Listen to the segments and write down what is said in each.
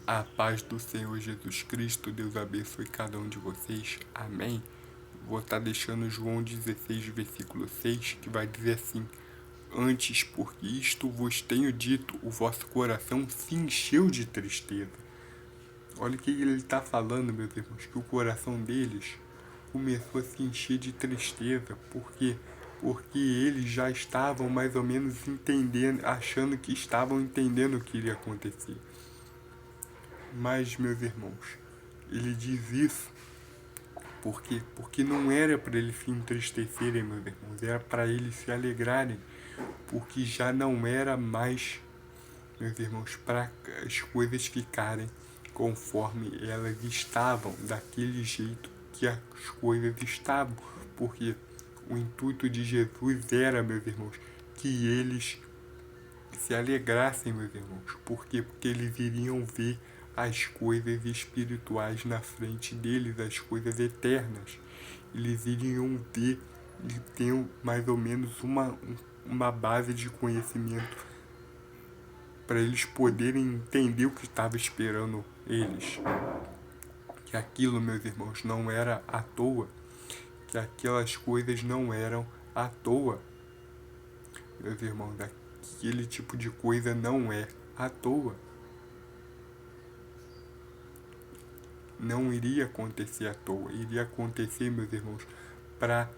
A paz do Senhor Jesus Cristo, Deus abençoe cada um de vocês. Amém. Vou estar deixando João 16, versículo 6, que vai dizer assim: Antes, porque isto vos tenho dito, o vosso coração se encheu de tristeza. Olha o que ele está falando, meus irmãos, que o coração deles começou a se encher de tristeza. Por quê? Porque eles já estavam mais ou menos entendendo, achando que estavam entendendo o que iria acontecer. Mas, meus irmãos, ele diz isso porque não era para eles se entristecerem, meus irmãos, era para eles se alegrarem, porque já não era mais, meus irmãos, para as coisas ficarem conforme elas estavam, daquele jeito que as coisas estavam, porque o intuito de Jesus era, meus irmãos, que eles se alegrassem, meus irmãos. Por quê? Porque eles iriam ver as coisas espirituais na frente deles, as coisas eternas. Eles iriam ver e ter mais ou menos uma base de conhecimento para eles poderem entender o que estava esperando eles. Que aquilo, meus irmãos, não era à toa. Que aquelas coisas não eram à toa. Meus irmãos, aquele tipo de coisa não é à toa. Não iria acontecer à toa, iria acontecer, meus irmãos, para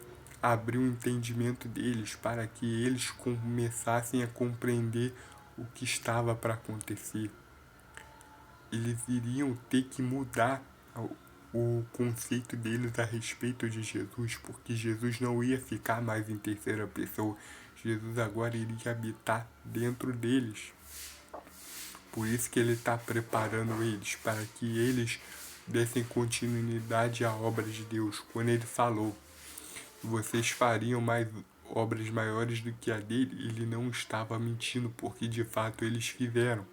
abrir o entendimento deles, para que eles começassem a compreender o que estava para acontecer. Eles iriam ter que mudar o conceito deles a respeito de Jesus, porque Jesus não ia ficar mais em terceira pessoa. Jesus agora iria habitar dentro deles. Por isso que ele está preparando eles, para que eles dessem continuidade à obra de Deus. Quando ele falou, vocês fariam mais obras maiores do que a dele, ele não estava mentindo, porque de fato eles fizeram.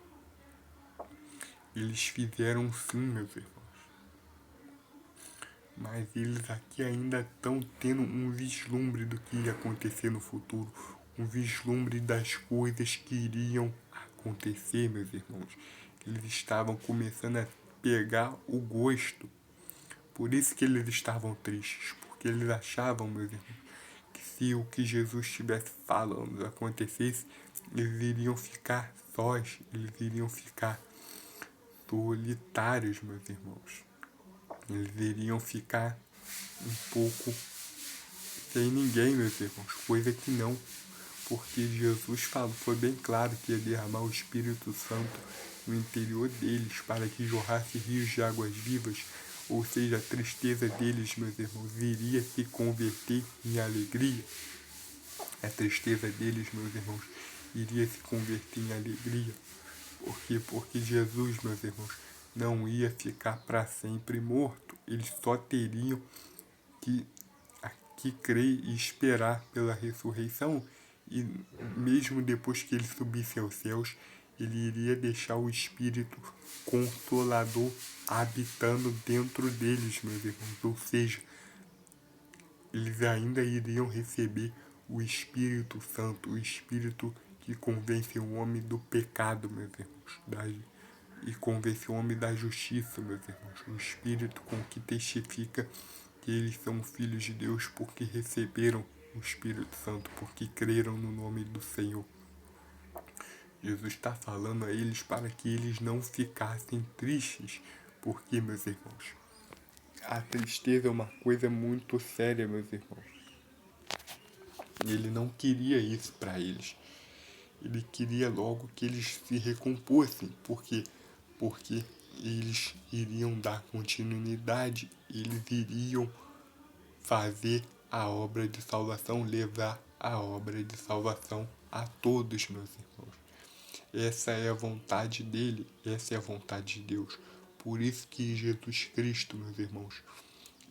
Eles fizeram sim, meus irmãos. Mas eles aqui ainda estão tendo um vislumbre do que ia acontecer no futuro. Um vislumbre das coisas que iriam acontecer, meus irmãos. Eles estavam começando a pegar o gosto. Por isso que eles estavam tristes, porque eles achavam, meus irmãos, que se o que Jesus estivesse falando acontecesse, eles iriam ficar sós, eles iriam ficar solitários, meus irmãos. Eles iriam ficar um pouco sem ninguém, meus irmãos, coisa que não, porque Jesus falou, foi bem claro que ia derramar o Espírito Santo no interior deles para que jorrasse rios de águas vivas, ou seja, a tristeza deles, meus irmãos, iria se converter em alegria. A tristeza deles, meus irmãos, iria se converter em alegria. Por quê? Porque Jesus, meus irmãos, não ia ficar para sempre morto. Eles só teriam que crer e esperar pela ressurreição. E mesmo depois que ele subisse aos céus, ele iria deixar o Espírito Consolador habitando dentro deles, meus irmãos. Ou seja, eles ainda iriam receber o Espírito Santo, o Espírito que convence o homem do pecado, meus irmãos, e convence o homem da justiça, meus irmãos. O Espírito com que testifica que eles são filhos de Deus porque receberam o Espírito Santo, porque creram no nome do Senhor. Jesus está falando a eles para que eles não ficassem tristes, porque, meus irmãos, a tristeza é uma coisa muito séria, meus irmãos. E ele não queria isso para eles. Ele queria logo que eles se recompossem, porque eles iriam dar continuidade, eles iriam fazer a obra de salvação, levar a obra de salvação a todos, meus irmãos. Essa é a vontade dele, essa é a vontade de Deus. Por isso que Jesus Cristo, meus irmãos,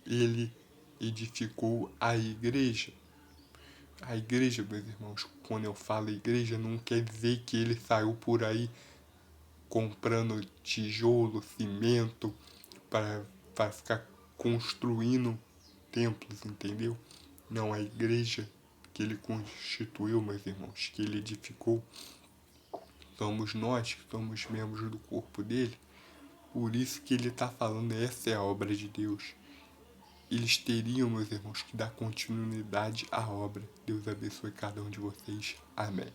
ele edificou a igreja. A igreja, meus irmãos, quando eu falo igreja, não quer dizer que ele saiu por aí comprando tijolo, cimento, para ficar construindo templos, entendeu? Não, a igreja que ele constituiu, meus irmãos, que ele edificou, somos nós que somos membros do corpo dele. Por isso que ele está falando, essa é a obra de Deus. Eles teriam, meus irmãos, que dar continuidade à obra. Deus abençoe cada um de vocês. Amém.